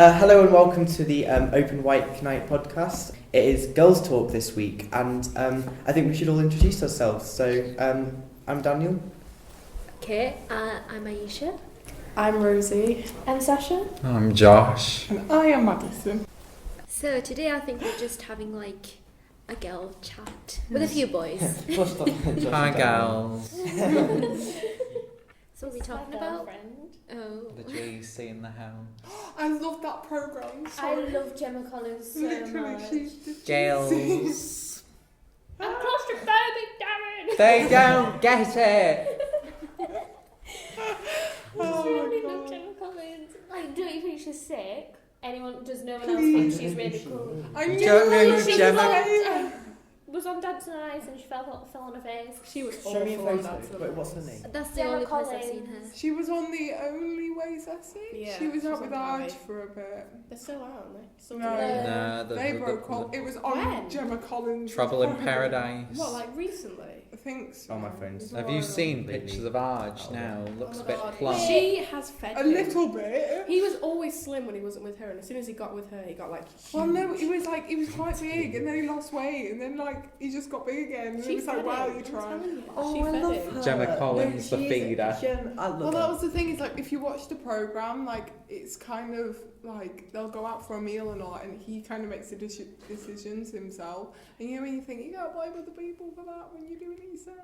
Hello and welcome to the Open Wyke Night podcast. It is Girls Talk this week, and I think we should all introduce ourselves. So, I'm Daniel. Okay, I'm Ayesha. I'm Rosie. I'm Sasha. I'm Josh. And I am Madison. So today I think we're just having like a girl chat with a few boys. Hi, gals. So what are we talking about? Oh. The GC in the house. I love that programme. I love Gemma Collins so much. Girls. I'm claustrophobic, Darren! They don't get it. I just really love Gemma Collins. Like, don't you think she's sick? Does no one else think she's really cool? I You don't know who She Gemma was on Dancing on Ice and she fell on her face. She was Show me a awful. photo. Wait, what's her name? That's the Gemma only place I've seen Collins. her. She was on the Only Ways essay. Yeah, she was she out was with on Arj Pride. for a bit. They're still out, aren't they? Still No. together? Nah, They broke up. It was on When? Gemma Collins. Trouble in Paradise. What, like recently? I think so. On my phones. Have you seen Lately. pictures of Arj now? Looks Oh a my bit God. plump. She has fed A him. little bit. He was always slim when he wasn't with her, and as soon as he got with her, he got like huge. Well, no, he was quite big, and then he lost weight, and then he just got big again. And She it was like, fed wow, him, you I'm tried. telling you. Oh, She I fed love him. her. Gemma Collins, the she is- feeder. I love Well, her. that was the thing, is like, if you watch the programme, like, it's kind of like they'll go out for a meal and all, and he kind of makes the decisions himself. And you know, when you think, you gotta blame other people for that when you're doing it yourself.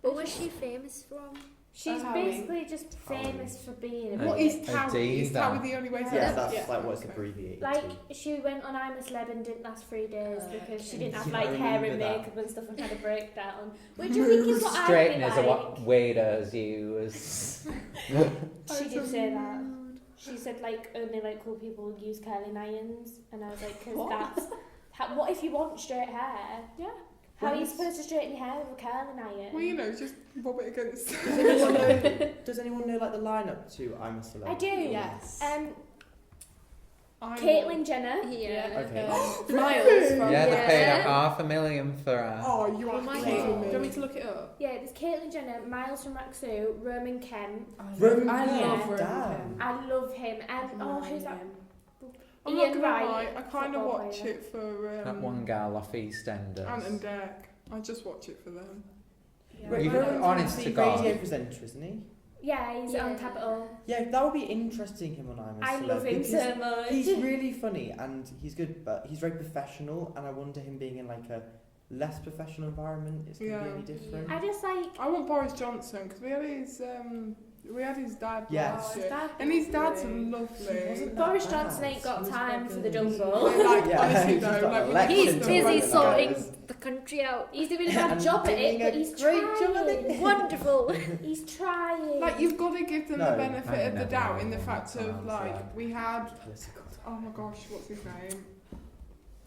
What was she famous from? She's Howling. basically just famous for being a What bit. is Towie? Is diva. Towie the only way to Yeah, that's Yeah. like what it's abbreviated Like, to. she went on I'm a Celeb and didn't last 3 days because she okay. didn't have Yeah, like I hair and remember that. makeup and stuff and had a breakdown. Which I think is what I'd be Straighteners are like. what weirdos use. She did say that. She said like only like cool people use curling irons, and I was like, because that's what if you want straight hair? Yeah. How are you supposed to straighten your hair with a curling iron? Well, you know, just rub it against. Does anyone know like the lineup to I'm a Celeb? I do. Yes. Caitlyn Jenner. Yeah. Okay. Miles from... Yeah, they paid Yeah. her $500,000 for her. Oh, you Oh are my kidding God. Do you want me me. to look it up? Yeah, there's Caitlyn Jenner, Miles from Raksu, Roman Kemp. Roman I Kemp. love Roman Damn. Kemp. I love him. And who's that? I'm not Ian gonna Wright, lie, I kind of football watch player. it for That one gal off EastEnders. Ant and Dec. I just watch it for them. Wait, Even Roman's honest the to God. radio presenter, isn't he? Yeah, he's on Yeah. Capital. Yeah, that would be interesting. Him on I'm a I Celeb, love him because so much. He's really funny and he's good, but he's very professional, and I wonder him being in like a less professional environment is going to be Yeah. any different. I just like. I want Boris Johnson because we had his dad Yes. last His year, dad and his was dad's great. lovely. Wasn't Boris that Johnson bad? ain't got He was time quite for the good. jungle. Like, Yeah, honestly he's though, got like, elections He's and busy whatever. sorting the country out. He's doing a bad And job at it, doing but a he's great trying. job at it. Wonderful. He's trying. Like, you've got to give them No, the benefit I of the never doubt know in the what fact sounds of like like. we had. Political. Oh my gosh, what's his name?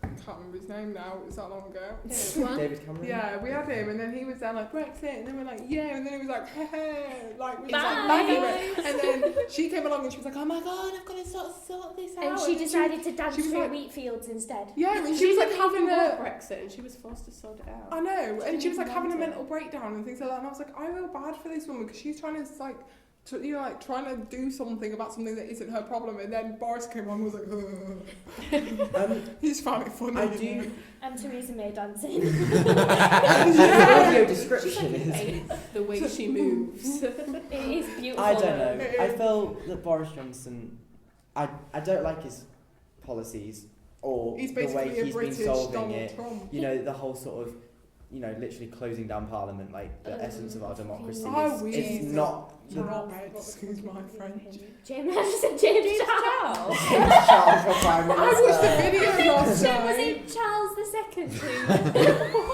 I can't remember his name now. It was that long ago. What? David Cameron. Yeah, we had him, and then he was there like Brexit, and then we're like, yeah, and then he was like, hey, like we was Bye. like laughing at it. And then she came along and she was like, oh my god, I've got to sort this out. and she decided to dance she was through like- wheat fields instead. Yeah, and she was like having a. Brexit, and she was forced to sort it out. I know, and she was like having a Mental. mental breakdown and things like that, and I was like, I feel bad for this woman because she's trying to like. Like trying to do something about something that isn't her problem, and then Boris came on and was like, he just found it funny. I you know? do. And Theresa May dancing. The audio description is. The way she moves. It is beautiful. I don't know. It I is. felt that Boris Johnson. I don't like his policies or He's the way basically a he's British been solving Donald it. Trump. You know, the whole sort of, you know, literally closing down Parliament, like the essence of our democracy. Oh, It's Jesus. not. Not excuse my French. James, I just said James Charles. Charles for Prime I watched the Minister. video last Was night. it Charles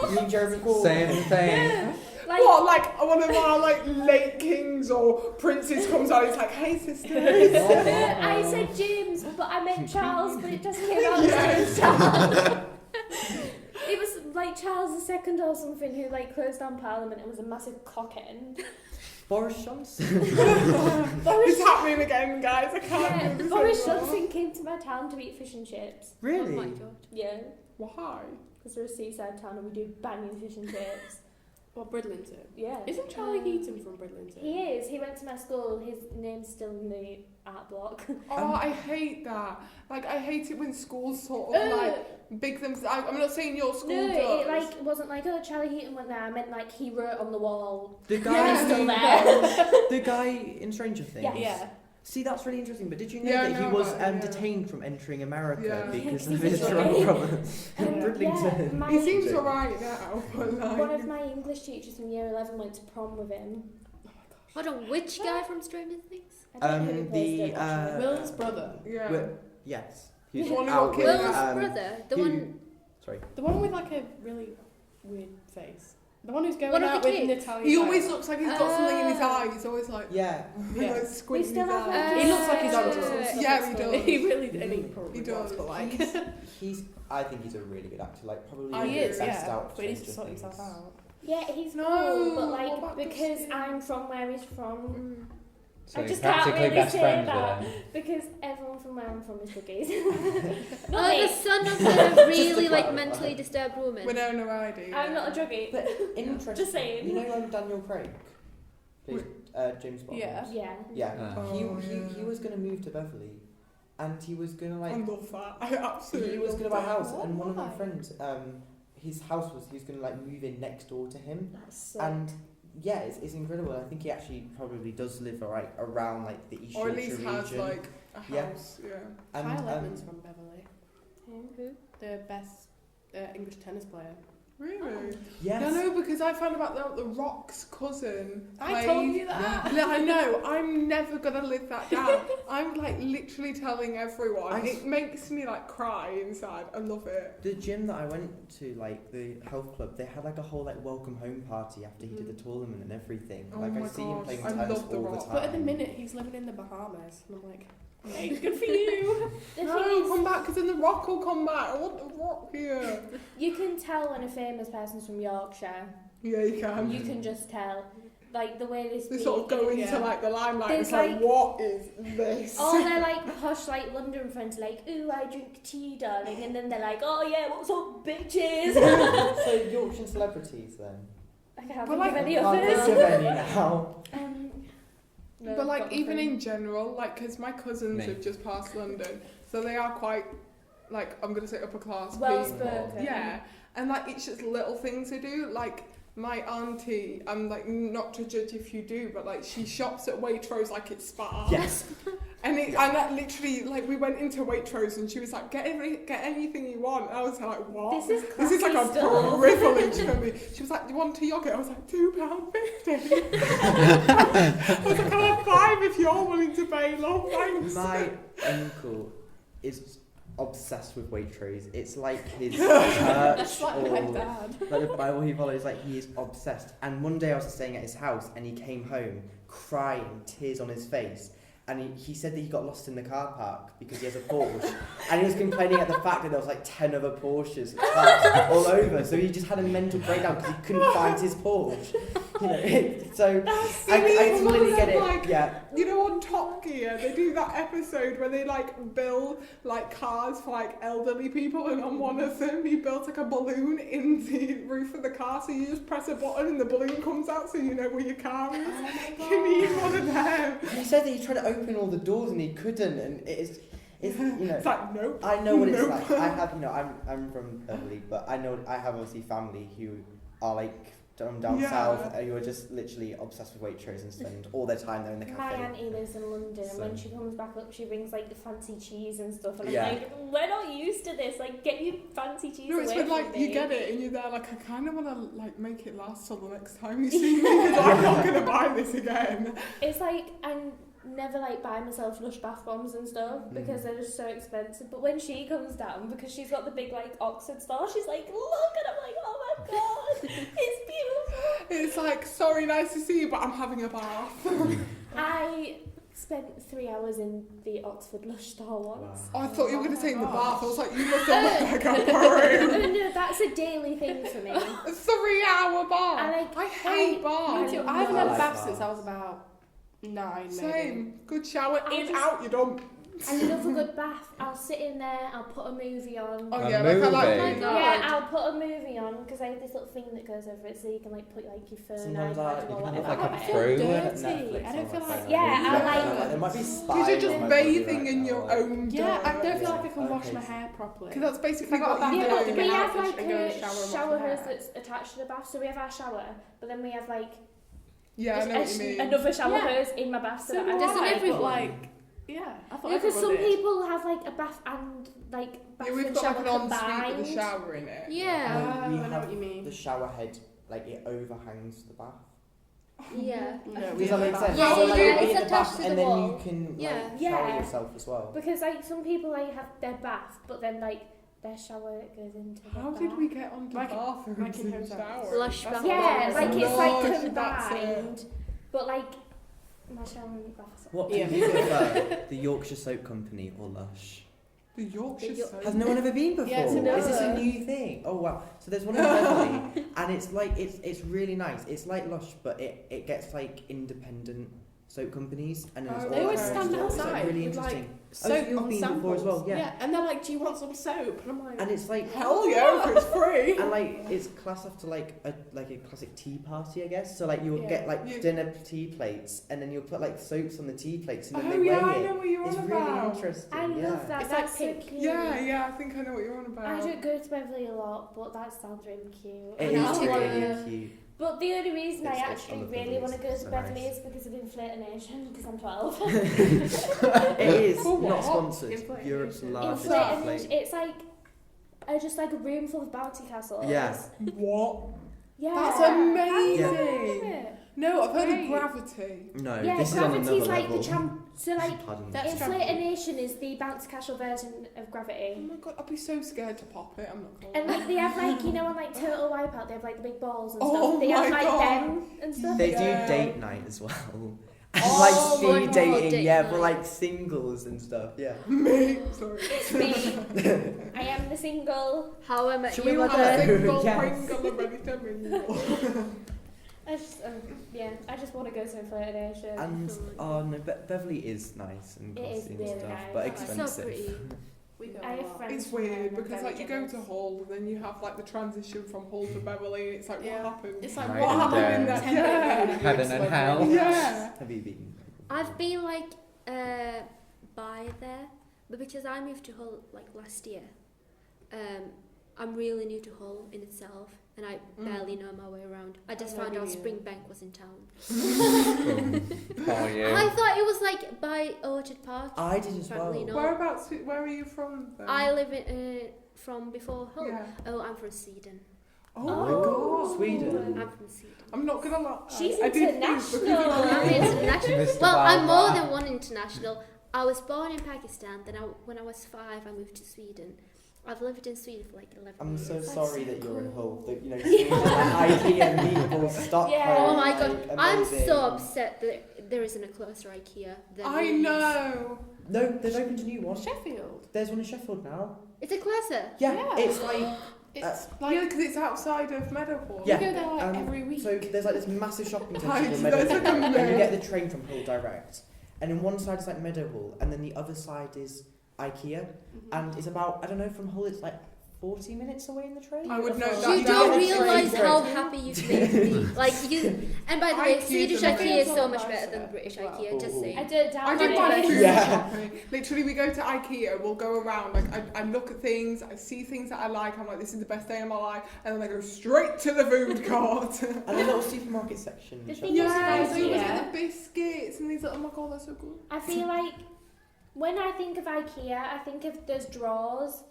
II? You mean Jeremy Corbyn? Same thing. Like, What, like one of our like late kings or princes comes out, it's like, hey sisters. I said James, but I meant Charles, but it just came out as Charles. It was like Charles II or something who like closed down Parliament and was a massive cock end. Boris Johnson. It's happening again, guys. I can't Yeah, do this Boris anymore. Johnson came to my town to eat fish and chips. Really? Oh my god. Yeah, Why? because we're a seaside town and we do banging fish and chips. What, Bridlington? Yeah. Isn't Charlie Heaton from Bridlington? He is. He went to my school. His name's still in the art block. Oh, I hate that. Like, I hate it when schools sort of like big themselves. I'm not saying your school No, does. it like wasn't like, oh, Charlie Heaton went there. I meant like he wrote on the wall. The He's guy, still there. the guy in Stranger Things. Yes. Yeah. See, that's really interesting. But did you know Yeah, that he no, was but, yeah. detained from entering America Yeah. because Yeah, of 'cause his he's drug gay. problem? Yeah, Bridlington. my, He seems alright now, but like. one of my English teachers from year 11 went to prom with him. Hold on, which guy from Stranger Things? I don't know who plays it, actually. Will's brother. Yeah. Yes. He's He's one who out got with, killed. Will's brother, the who- one. Sorry. The one with like a really weird face. The one who's going One of out the with kids. Natalia. He always looks like he's got something in his Ah. eye. He's always like, Yeah. Yeah. like We squinting still his have eye. He looks like he's on Uh, drugs. Yeah, he does. He really, and he probably He does. was, but like, I think he's a really good actor. Like probably he one of the is, best yeah. out of But he needs to Stranger sort himself Things. out. Yeah, he's No, cool, but what like about because this? I'm from where he's from, Mm. So I you're just can't practically really best say friends that. with him. because everyone from where I'm from is bookies. Oh, Not the me. son of the really like clarify. mentally disturbed woman. Winona Ryder. I'm not a druggie. But interesting. Just saying. You know Daniel Craig? Plays, James Bond. Yeah. Yeah. Yeah. Ah. He was gonna move to Beverly, and he was gonna I like love that. I absolutely he was love gonna buy a that. house, and one of my Why? friends, his house was he was gonna like move in next door to him, That's sick. and yeah, it's incredible. I think he actually probably does live right around like the East Or at Yorkshire least region. has like a Yeah. house. Yeah. and, Kyle Edmonds from Beverly. Who? The best English tennis player. Really? yes. Yeah, no, because I found out the Rock's cousin. I told you that. Yeah, I know. I'm never gonna live that down. I'm like literally telling everyone. It makes me like cry inside. I love it. The gym that I went to, like the health club, they had like a whole like welcome home party after he did the tournament and everything. Oh like my I see him gosh, playing I tennis love The all the Rock. time. But at the minute, he's living in the Bahamas, and I'm like, hey, good for you. The No, thing is, come back, because then the Rock will come back. I want the Rock here. you can tell when a famous person's from Yorkshire. Yeah, you can. You can just tell. Like the way they speak. They sort of go into Yeah. like the limelight. There's It's like, like- what is this? All their like posh like London friends are like, ooh, I drink tea, darling, and then they're like, oh yeah, what's up, bitches? So Yorkshire celebrities then. I can't But think like- of any Can't think others. of any now. No, But like got even nothing. in general, like because my cousins Me. have just passed London, so they are quite like I'm gonna say upper class well people. spoken. Yeah, and like it's just little things to do. Like my auntie, I'm like not to judge if you do, but like she shops at Waitrose like it's Spa. Yes. And that literally like we went into Waitrose and she was like get anything you want. And I was like what? This is This is like a classy stuff. privilege for me. She was like, do you want a yogurt? I was like, £2.50. I was like, I'll have 5 if you're willing to pay. Love, thanks. My uncle is obsessed with Waitrose. It's like his church That's like or my dad. like the Bible he follows. Like he is obsessed. And one day I was staying at his house and he came home crying, tears on his face. And he said that he got lost in the car park because he has a Porsche. And he was complaining at the fact that there was like 10 other Porsches parked all over. So he just had a mental breakdown because he couldn't find his Porsche. You know, so I completely get it. Like, yeah. you know, on Top Gear, they do that episode where they like build like cars for like elderly people, and on one of them, he built like a balloon in the roof of the car, so you just press a button and the balloon comes out, so you know where your car is. You need one of them. He said that he tried to open all the doors and he couldn't, and it's you know. It's like nope. I know what it's Nope. like. I have, you know, I'm from Beverly, but I know I have obviously family who are like down Yeah. south who are just literally obsessed with Waitrose and spend all their time there in the My cafe. auntie lives in London, and when So- she comes back up, she brings like the fancy cheese and stuff, and Yeah. I'm like, we're not used to this. Like, get your fancy cheese No, it's away when like from you me. get it and you're there like I kind of want to like make it last till the next time you see me because I'm not gonna buy this again. It's like I'm never like buy myself Lush bath bombs and stuff because they're just so expensive. But when she comes down, because she's got the big like Oxford star, she's like, look, and I'm like, oh my god, it's beautiful. It's like sorry, nice to see you, but I'm having a bath. I spent 3 hours in the Oxford Lush store once. Oh, I thought you were gonna say in the gosh. bath. I was like, you must have looked like a pro. No, that's a daily thing for me. A 3-hour bath. I hate Me baths. too. I I haven't love had a bath baths. since I was about 9, maybe. Same. Good shower I in, just- out, you're done. I love a good bath. I'll sit in there, I'll put a movie on. Oh A yeah, like I like movie? doing that. Yeah, I'll put a movie on because I have this little thing that goes over it so you can like put like your phone, Sometimes iPad you or can whatever. have like on a it. pro- dirty. Netflix I don't on feel my like phone. Yeah, I like- There might be spies. Because you're just on my body bathing right in now, your like- own Yeah, I dirt. don't feel like I can Okay. wash my hair properly. Because that's basically If I got what a you bath, Yeah, I'll but do. get we out have and like go in the a shower and wash shower my hair. hose that's attached to the bath. So we have our shower, but then we have like Yeah, I know what you mean. another shower Yeah. hose in my bath. So So that I Doesn't just everyone? Like, yeah, I thought because some everyone did. people have like a bath and like bath Yeah, we've and got shower like an ensuite combined. with a shower in it. Yeah. We I know have what you mean. The shower head, like it overhangs the bath. Yeah. No, Does we that make have sense? Yeah, so yeah, like yeah, you'll be it's in the bath attached to and the then wall. you can Yeah. like shower Yeah. yourself as well. Because like some people like have their bath, but then like their shower goes into the How bath. did we get onto Like- bathrooms like in and hotels. showers? Lush That's bath. Yeah, That's like what it's Lush, like that's combined, but like my shower and bath. What do Yeah. you prefer, the Yorkshire Soap Company or Lush? The Yorkshire soap. Has no one ever been before? Yeah, it's a Is this a no. new thing? Oh wow! So there's one in Beverley, and it's like it's really nice. It's like Lush, but it gets like independent soap companies, and it's Oh, all They always Okay. stand it's like outside really with like interesting. soap you've on been samples. before as well, yeah. And they're like, "Do you want some soap?" And I'm like, And it's like Hell yeah, if it's free. and like it's class after like a classic tea party, I guess. So like you'll Yeah. get like You- dinner tea plates, and then you'll put like soaps on the tea plates, and then Oh they yeah, I weigh know it. what you're It's on really about. interesting. I yeah. love that. It's like That's so pink. cute. Yeah, I think I know what you're on about. I don't go to Beverley a lot, but that sounds really cute. It And is I too wanna- really cute. But the only reason I It's- actually I love really Beverley, want to go it's to so Beverley nice. is because of Inflatonation, because I'm 12. It is For what? not sponsored. Inflation. Europe's largest Inflatonation, inflation. it's like just like a room full of bouncy castles. Yeah. What? Yeah. That's amazing. Yeah. No, I've heard Great. of Gravity. No, Yeah, this is on another Gravity's like level. the so like Pardon me. That's Inflatonation is the bouncy castle version of Oh Gravity. my god, I'd be so scared to pop it. I'm not going. And like they have like, you know, on like Total Wipeout, they have like the big balls and Oh stuff. They have my like God. them and stuff. They Yeah. do date night as well. And Oh like my speed God. dating, Date yeah, night. for like singles and stuff, yeah. Me, sorry. It's me. I am the single. How I Met Should Your we all Mother. have a- Single Yes. Pringle and ready to mingle. I just, I just want to go to Inflatonation. And oh no, Beverley is nice and It is glossy and really stuff, nice. but It's so expensive. pretty. we go I have a lot. friends It's from there weird and I'm because very like you go to jealous. Hull and then you have like the transition from Hull to Beverley and it's like Yeah. what happened? It's like Night what and happened in day. that? 10 minute Yeah. road Heaven trips and where hell. we- Yeah. Have you been? I've been like by there, but because I moved to Hull like last year, I'm really new to Hull in itself, and I barely know my way around. I just Oh, found out really? Springbank was in town. Oh, you. I thought it was like by Orchard Park. I did as Apparently well. not. Whereabouts? Where are you from? Then? I live in from before Hull. Yeah. Oh, I'm from Sweden. Oh my god. Sweden. I'm from Sweden. I'm not gonna lie. She's I did think international. I'm international. Mr. Well, I'm more Barber. than one international. I was born in Pakistan. Then when I was 5, I moved to Sweden. I've lived in Sweden for like 11 I'm years. so That's sorry so that you're in cool. Hull. That you know, Sweden, like IKEA meatballs, Stockholm. Yeah. Oh my god, like, I'm amazing. so upset that there isn't a closer IKEA than I Leeds. know. No, they've opened a new one. Sheffield. There's one in Sheffield now. It's a closer. Yeah, Yeah. it's like It's Yeah, like because it's outside of Meadowhall. Yeah. we go there like Um, every week. so there's like this massive shopping centre Right, called so that's Meadowhall, like a and you myth. get the train from Hull direct. And in one side is like Meadowhall, and then the other side is IKEA, and it's about I don't know from Hull it's like 40 minutes away in the train. I would know Beautiful. that. You Yeah, don't it's realise crazy. how happy you've made me. Like you, and by the way, IKEA's Swedish amazing. IKEA is so Feels much like better than nicer British as well. IKEA. Just Ooh. saying. I don't doubt I did it. buy food Yeah. shopping. Literally, we go to IKEA, we'll go around, like, I look at things, I see things that I like, I'm like, this is the best day of my life, and then I go straight to the food cart. And the little supermarket section. The shop. thing Yeah, is, so you always IKEA. get the biscuits and these, oh my god, that's so good. I feel like when I think of IKEA, I think of those drawers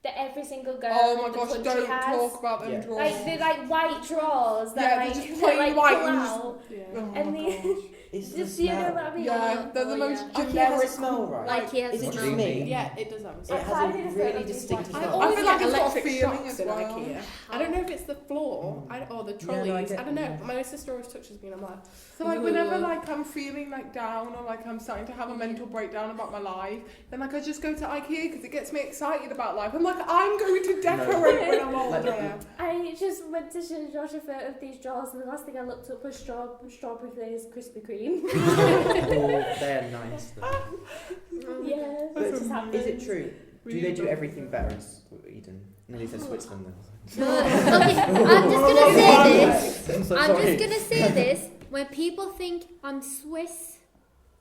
that every single girl Oh in my the gosh, country don't has. talk about them Yeah. drawers. Like they're like white drawers that Yeah, they're like just that, plain like white pull and just- out. Yeah. Oh my And the- gosh. It's the Just you know smell. what I mean? Yeah, they're the Oh, most yeah. IKEA has a generic. smell, right? Like IKEA has Is it a just smell. me? Yeah, it does have a It smell. has I a find it really like distinctive I smell. always feel get like it's got a electric feeling shocks as in well. IKEA. I don't know if it's the floor or the no, I trolleys. get- I don't know. My sister always touches me and I'm like, So like whenever Ugh. like I'm feeling like down or like I'm starting to have a mental breakdown about my life, then like I just go to IKEA because it gets me excited about life. I'm like I'm going to decorate when I'm older. Like, I I just went to show Josh a photo of these drawers, and the last thing I looked up was strawberry glazed Krispy Kreme. Oh, they're nice though. Yeah, But it just happened. is it true? Do they do everything better in Sweden? And then he said Switzerland then. Okay, I'm just gonna say this. I'm so I'm sorry. just gonna say this. When people think I'm Swiss,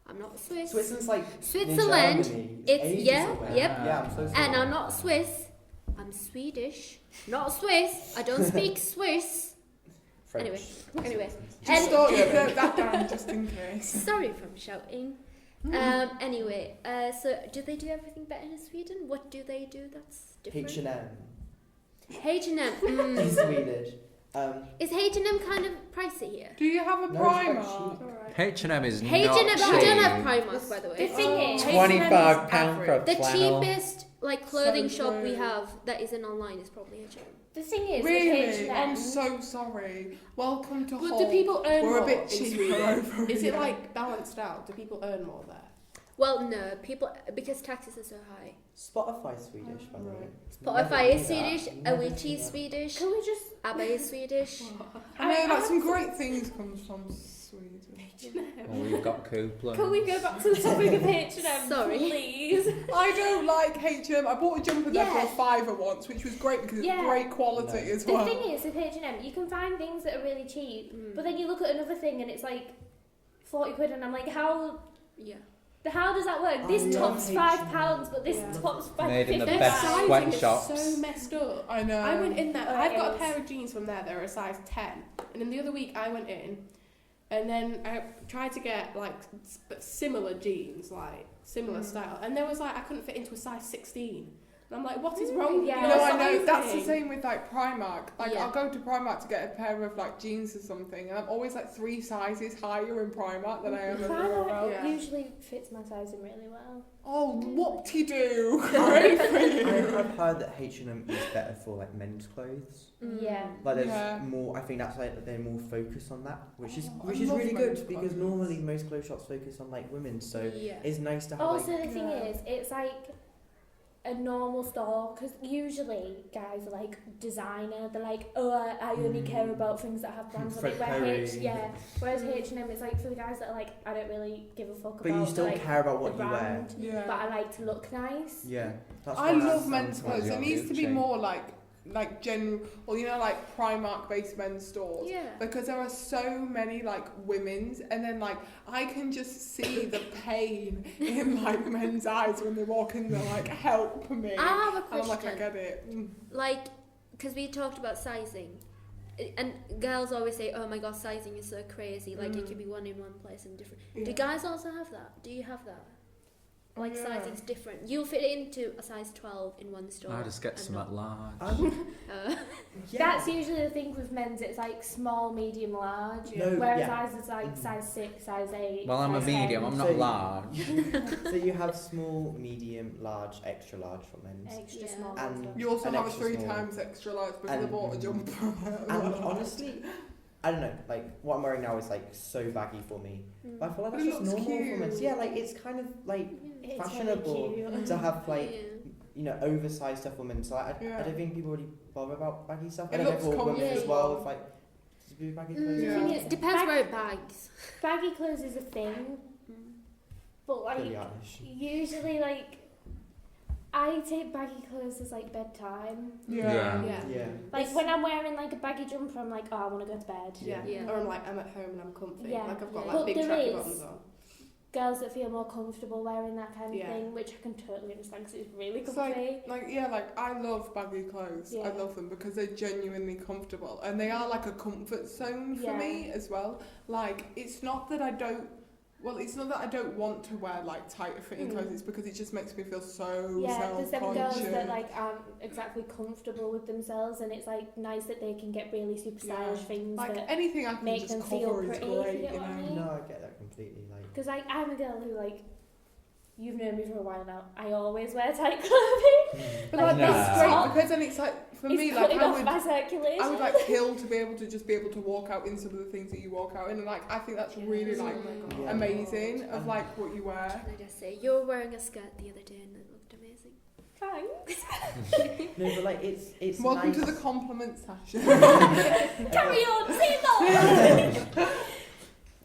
I'm not Swiss. Switzerland's like Switzerland, Germany. it's- ages yeah, away. yep. Yeah, I'm so sorry. And I'm not Swiss. I'm Swedish, not Swiss. I don't speak Swiss. French. Anyway. Just thought you'd note that down just in case. Sorry if I'm shouting. Anyway, so do they do everything better in Sweden? What do they do that's different? H&M. H&M. He's Swedish. Is H&M kind of pricey here? Do you have a No, it's quite Primark? cheap. H&M is H&M, not we don't have cheap. Primark, by the way. The thing is, £25 for a The flannel. cheapest clothing So shop we true. have that isn't online is probably H&M. the thing is, Really? with I'm H&M, so sorry. Welcome to But Hull. do people earn We're a more bit in cheaper Sweden? over Is here. it like balanced out? Do people earn more there? Well, no, people because taxes are so high. Spotify's Swedish, by the way. Spotify is Never knew Swedish, that. Never Avicii knew is that. Swedish, can we just ABBA is Swedish. I know that some great things comes from Sweden. Well, we've got Coupland. can we go back to the topic of H&M, Sorry. please? I don't like H&M. I bought a jumper there Yeah. for £5 once, which was great because Yeah. it's great quality No. as The well. thing is, with H&M, you can find things that are really cheap, Mm. but then you look at another thing and it's like 40 quid, and I'm like, how does that work? I This love top's H&M. £5, but this Yeah. top's Made in the £50. best Sizing sweatshops. is so messed up. I know. I went in there. Oh, I've it got a is. pair of jeans from there that are a size 10, and then the other week I went in, and then I tried to get similar jeans, like similar style, and there was I couldn't fit into a size 16. And I'm like, what is wrong with Yeah. your No, I know. sizing? That's the same with Primark. Yeah. I'll go to Primark to get a pair of jeans or something, and I'm always 3 sizes higher in Primark than I am everywhere Primark else. Yeah. usually fits my sizing really well. Oh, whoop-de-doo! Great for you. I've heard that H&M is better for men's clothes. Yeah. Like there's Yeah. more. I think that's they're more focused on that, which is Oh, which I is love really men's good because clothes. normally most clothes shops focus on women. So Yeah. it's nice to have Also, the thing Yeah. is, it's like a normal store, because usually guys are designer. They're I only care about things that have brands on it. Fred Perry. Whereas H&M is for the guys that are I don't really give a fuck But about. you still care about the what you wear. brand, Yeah. but I like to look nice. Yeah, that's I why love I'm men's so- clothes. There needs to be Gucci. more general, or Primark based men's stores. Yeah. Because there are so many women's, and then I can just see the pain in men's eyes when they walk in. They're help me. I have a And I'm question. I get it. Because we talked about sizing, and girls always say, "Oh my god, sizing is so crazy. It could be one in one place and different." Yeah. Do guys also have that? Do you have that? Yeah. Sizing's different. You'll fit into a size 12 in one store. I just get and some not- at large. Uh, Yeah. That's usually the thing with men's. It's small, medium, large. No, Whereas yeah. ours is size 6, size 8. Well, I'm a size medium, 10. I'm So- not large. So you have small, medium, large, extra large for men's. Extra Yeah. small. And- as well. You also An have a extra 3 small. times extra large because I And- bought a jumper. And honestly, I don't know. What I'm wearing now is so baggy for me. But I feel like But that's it just looks normal for cute. men's. Yeah, it's kind of It's fashionable really cute. to have yeah. oversized stuff for men. So I Yeah. don't think people really bother about baggy stuff. It I don't know looks for women comfy. as well. If to do baggy clothes. Yeah. The thing is, Depends where it bags. baggy clothes is a thing, but Billie Eilish. usually I take baggy clothes as Yeah. bedtime. Yeah. Yeah. When I'm wearing a baggy jumper, I'm oh, I want to go to bed. Yeah. Yeah. Or I'm at home and I'm comfy. Yeah. I've got Yeah. But big there tracky is- bottoms on. Girls that feel more comfortable wearing that kind of Yeah. thing, which I can totally understand because it's really It's comfy. I love baggy clothes. I Yeah. love them because they're genuinely comfortable and they are a comfort zone for Yeah. me as well. It's not that I don't want to wear tighter fitting Mm. clothes. It's because it just makes me feel so Yeah, there's them girls self-conscious. that aren't exactly comfortable with themselves, and it's nice that they can get really super stylish Yeah. things that anything I can make just them cover feel is pretty, great, if you get what I mean. No, I get that completely. Because I'm a girl who you've known me for a while now. I always wear tight clothing. But Like, that's this great top because then it's for it's me cutting I off would my circulation. I would kill to be able to walk out in some of the things that you walk out in, and I think that's really Oh my God. amazing of what you wear. Can I just say, you were wearing a skirt the other day and it looked amazing. Thanks. No, but like it's Welcome nice. to the compliment Sasha. Carry on, say more.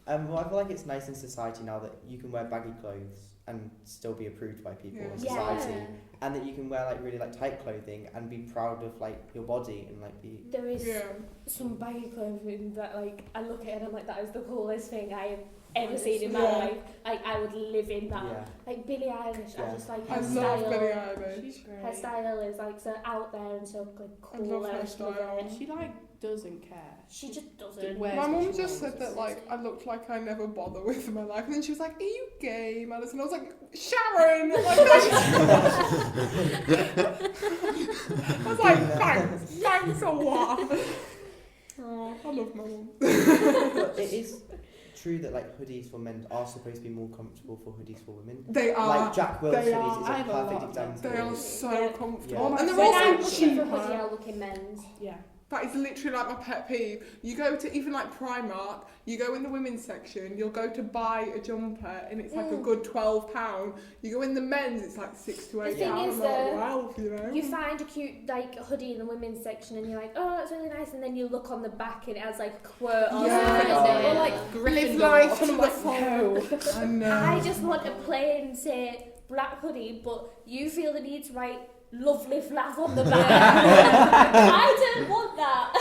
Well, I feel like it's nice in society now that you can wear baggy clothes and still be approved by people in Yeah. society, and that you can wear like really like tight clothing and be proud of like your body and like be. There is Yeah. some baggy clothing that like I look at it and I'm like, that is the coolest thing I have ever seen in my Yeah. life. Like I would live in that. Yeah. Like Billie Eilish, I Yeah. just like I her love style. Billie Eilish. She's great. Her style is like so out there and so like cool. love her and I just love style. it. She like doesn't care. She just doesn't. Wears My what mum she just wants. said that like I looked like I never bother with my life, and then she was like, "Are you gay, Madison?" I was like, "Sharon!" Like, I was like, "Thanks a lot." Oh, I love my mum. But it is true that like hoodies for men are supposed to be more comfortable for hoodies for women. They are. Like Jack Will's they hoodies are. is I a have a lot perfect of example. They are so Yeah. comfortable, Yeah. and they're When I'm also looking for cheaper. hoodie, I'll look in men's. Yeah. That is literally like my pet peeve. You go to even like Primark, you go in the women's section, you'll go to buy a jumper and it's like a good £12. You go in the men's, it's like £6 to £8. thing I'm is, like, though, wow, you know. You find a cute like hoodie in the women's section and you're like, oh, that's really nice, and then you look on the back and it has like a quote or Yeah. something. Oh, Or yeah. like Live Gryffindor. life to I'm the like, full. no. I know. I just want a plain, say, black hoodie, but you feel the need to write lovely flav on the back. I don't want that.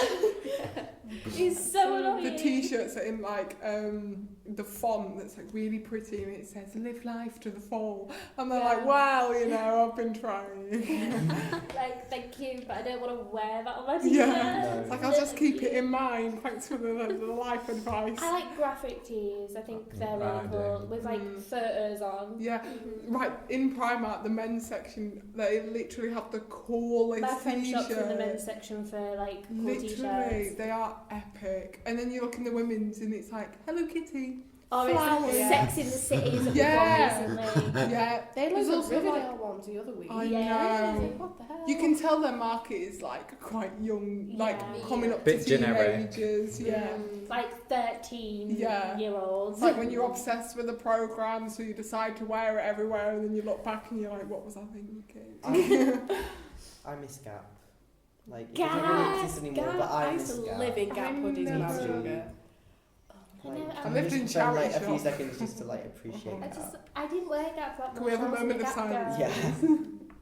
It's so annoying. The t-shirts are in like the font that's like really pretty and it says "Live life to the full," and they're like, "Wow, you know, I've been trying." Like, thank you, but I don't want to wear that on my t-shirt. Yeah. No. It's like I'll just keep it in mind. Thanks for the life advice. I like graphic tees. I think they're I really do. cool with like photos on. Yeah, right. In Primark, the men's section, they literally have the coolest My friend shops in the men's t-shirts. section for like cool Literally, t-shirts. they are epic. And then you look in the women's, and it's like Hello Kitty. Or it's like flowers. Sex in the City that Yeah. we've got recently. Yeah, They had There's loads of also, Riverdale like- ones the other week. I Yeah. know. What the hell? You can tell their market is like quite young, like Yeah. coming up Bit to generic. teenagers. Yeah. Like 13 Yeah. year olds. It's like when you're obsessed with a program, so you decide to wear it everywhere, and then you look back and you're like, "What was I thinking?" I miss Gap. Like it Gap, doesn't really exist anymore, but I used miss to Gap. live in Gap I hoodies when I was know. younger. Like, I can lived we in just spend, like charity a few shop. seconds just to like appreciate I Gap. I didn't wear Gap that much. Can we have a I wasn't moment of Gap silence? girl. Yeah.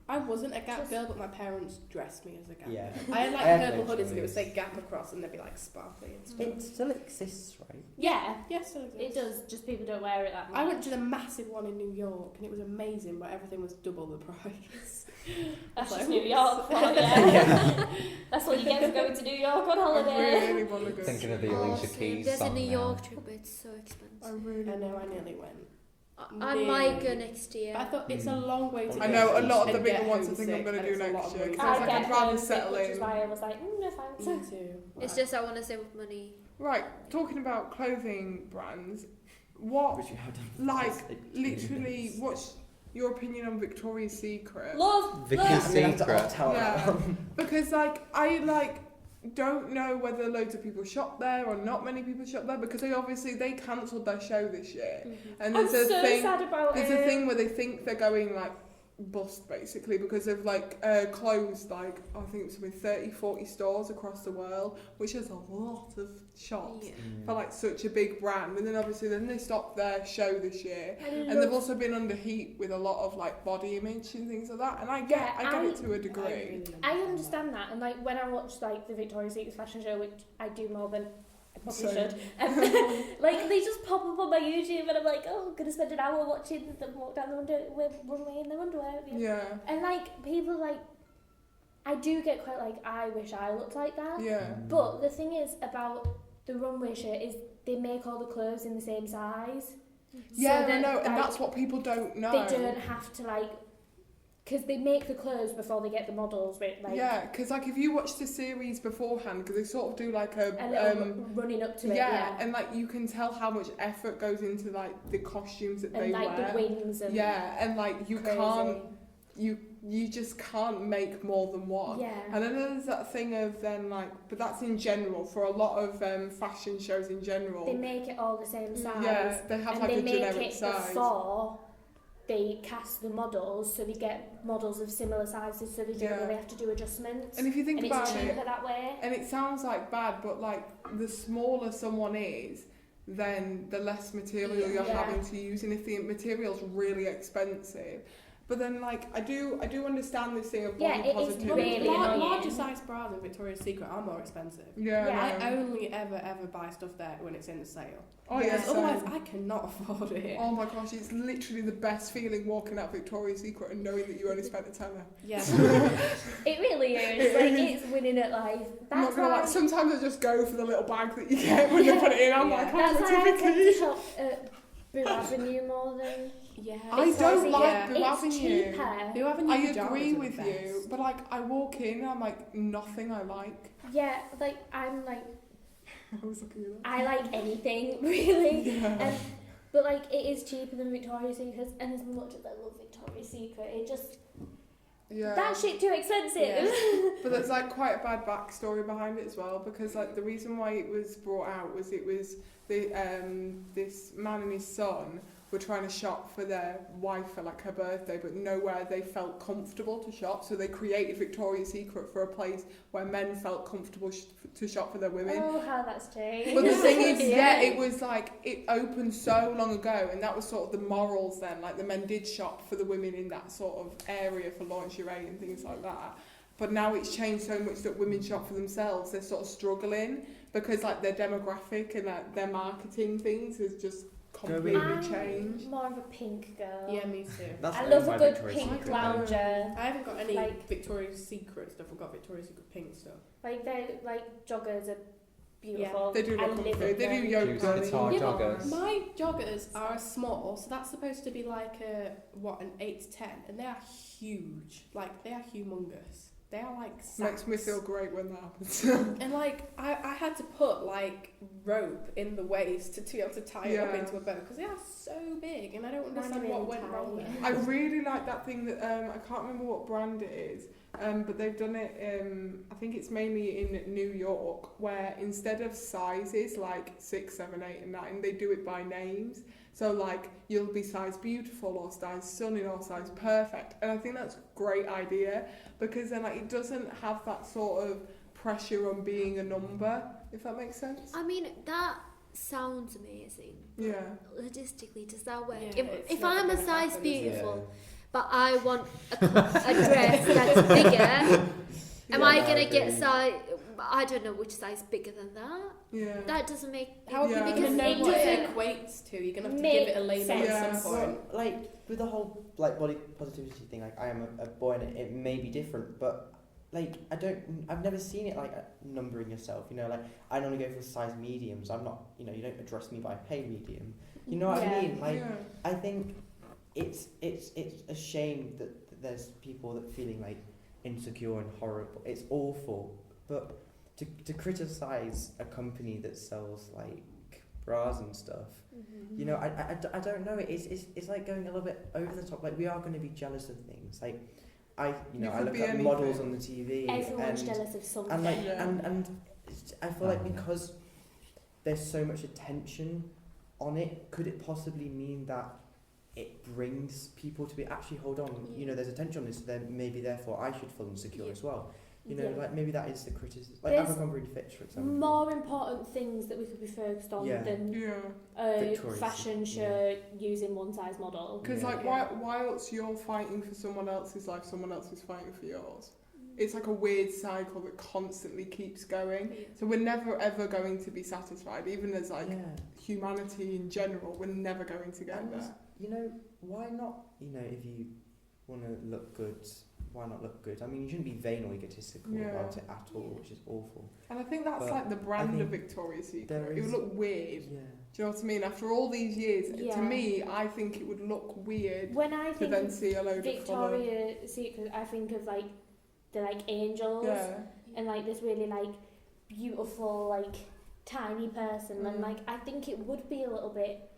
I wasn't a Gap Just- girl, but my parents dressed me as a Gap Yeah. girl. I had like I had purple no hoodies and it would choice. say Gap across and they'd be like sparkly and stuff. It still exists, right? Yeah, Yes, still it exists. does. Just people don't wear it that much. I went to the massive one in New York and it was amazing, but everything was double the price. That's Like, just New York for you. That's what you get for going to New York on I holiday. really want to go. Thinking of the Oh, Alicia same. Keys There's a song New now. York trip, but it's so I expensive. really. I know, I nearly went. I might go next year. But I thought it's a long way to I go. know a lot of the and bigger get ones. I think I'm homesick, going to and do it's a lot next of year. money. I was I like, get I'd rather homesick, settle which is in. why I was like, no thanks. Me too. It's just I want to save up money. Right, talking about clothing brands, what Which we have done. for like just, 2 literally minutes. what's your opinion on Victoria's Secret? Love, Vicky's love. I'm gonna have to Secret. opt out of Yeah. that one. Because like I don't know whether loads of people shop there or not many people shop there, because they cancelled their show this year, and I'm there's so a thing sad about there's it. a thing where they think they're going like bust basically because they've like closed like I think it's with 30-40 stores across the world, which is a lot of shops Yeah. for like such a big brand. And then obviously then they stopped their show this year, I and love- they've also been under heat with a lot of like body image and things like that, and I get it to a degree. I understand that, and like when I watch like the Victoria's Secret fashion show, which I do more than I probably Same. should, like they just pop up on my YouTube, and I'm like, oh, I'm gonna spend an hour watching them walk down the runway in their underwear. You know? Yeah, And like people like, I do get quite like, I wish I looked like that. yeah, But the thing is about the runway shirt is they make all the clothes in the same size. yeah. I that, know, and like, that's what people don't know. they don't have to like, because they make the clothes before they get the models. But like, Yeah, because like if you watch the series beforehand, because they sort of do like a little running up to it. Yeah. and like you can tell how much effort goes into like the costumes that they And like wear. the wings and Yeah, and like you crazy. can't, you just can't make more than one. Yeah. And then there's that thing of then like, but that's in general for a lot of fashion shows in general. They make it all the same size. Yeah, they have and like they a make generic it size. before they cast the models, so they get models of similar sizes, so they don't really have to do adjustments. And if you think and about it's cheaper that way. and it sounds like bad, but like the smaller someone is, then the less material you're having to use, and if the material's really expensive. But then, like, I do understand this thing of body positivity. Really larger size bras in Victoria's Secret are more expensive. Yeah. I only ever buy stuff there when it's in the sale. Oh yeah. Otherwise, I cannot afford it. Oh my gosh, it's literally the best feeling walking out Victoria's Secret and knowing that you only spent a tenner. Yeah. It really is. Like, it's winning at life. I'm not That's gonna why. lie, sometimes I just go for the little bag that you get when you put it in. I'm like, That's why I tend typically. to shop at Boo Avenue more than. Yeah. I don't like Boo It's Avenue. cheaper. Boo Avenue I pajamas agree are the with best. you, but like I walk in and I'm like, nothing I like. Yeah, like I'm like I was looking at that. I like anything really. Yeah. But like it is cheaper than Victoria's Secret, and as much as I love Victoria's Secret, it just that shit too expensive. Yeah. But there's like quite a bad backstory behind it as well, because like the reason why it was brought out was the this man and his son were trying to shop for their wife for like her birthday, but nowhere they felt comfortable to shop, so they created Victoria's Secret for a place where men felt comfortable to shop for their women. Oh, how that's changed. But the thing is, it was like, it opened so long ago, and that was sort of the morals then. Like, the men did shop for the women in that sort of area for lingerie and things like that. But now it's changed so much that women shop for themselves. They're sort of struggling because, like, their demographic and like, their marketing things has just completely changed. I'm more of a pink girl. Yeah, me too. That's I owned love by a good Victoria's pink Secret, though. lounger. I haven't got any Like- Victoria's Secret stuff. I've got Victoria's Secret pink stuff. Like they like joggers are beautiful. They do I look live comfy. in They do them. yoga Use belly. guitar Yeah, but joggers. my joggers are small, so that's supposed to be like an 8 to 10, and they are huge. Like, they are humongous. They are like sacks. Makes me feel great when that happens. And like I had to put like rope in the waist to be able to tie it up Yeah. into a bow because they are so big, and I don't Mine are understand what really went wrong tiny. there. I really like that thing that I can't remember what brand it is, but they've done it. I think it's mainly in New York, where instead of sizes like 6, 7, 8, and 9, they do it by names. So like you'll be size beautiful or size stunning or size perfect, and I think that's a great idea because then like it doesn't have that sort of pressure on being a number, if that makes sense. I mean, that sounds amazing. Yeah. Logistically, does that work? Yeah, it's if never I'm a gonna size happen, is it? beautiful, but I want a dress that's bigger, am I Yeah, gonna I get agree. size? I don't know which size bigger than that. Yeah. That doesn't make. How are Yeah. you Because going to know it what doesn't- it equates to? You're going to have to Make give it a label sense. at some Yeah. point. Well, like with the whole like body positivity thing, like I am a boy and it may be different, but like I've never seen it like numbering yourself. You know, like I normally go for size mediums. I'm not, you know, you don't address me by pay medium. You know what I mean? Like Yeah. I think it's a shame that there's people that feeling like insecure and horrible. It's awful, but to criticize a company that sells like bras and stuff, Mm-hmm. you know, I don't know. It's like going a little bit over the top. Like we are going to be jealous of things. Like I You I could look be at anything. models on the TV Everyone's and jealous of something. and like Yeah. and I feel like Oh, yeah. because there's so much attention on it, could it possibly mean that it brings people to be actually hold on, you know, there's attention on this, then maybe therefore I should feel insecure Yeah. as well. You know, Yeah. like maybe that is the criticism. Like There's Abercrombie and Fitch, for example. more important things that we could be focused on Yeah. than Yeah. a Victoria's fashion Secret, show using one size model. Because Yeah. like whilst you're fighting for someone else's life, someone else is fighting for yours. It's like a weird cycle that constantly keeps going. So we're never ever going to be satisfied, even as like Yeah. humanity in general. We're never going to get And, there. you know, why not, you know, if you want to look good, why not look good? I mean, you shouldn't be vain or egotistical Yeah. about it at all, which is awful. And I think that's But like the brand think of Victoria's Secret. there It would is- look weird. Yeah. Do you know what I mean? After all these years, Yeah. to me, I think it would look weird When I to think then of see a load of colour. Victoria's Secret, I think of like the like angels Yeah. and like this really like beautiful like tiny person, and Mm. like I think it would be a little bit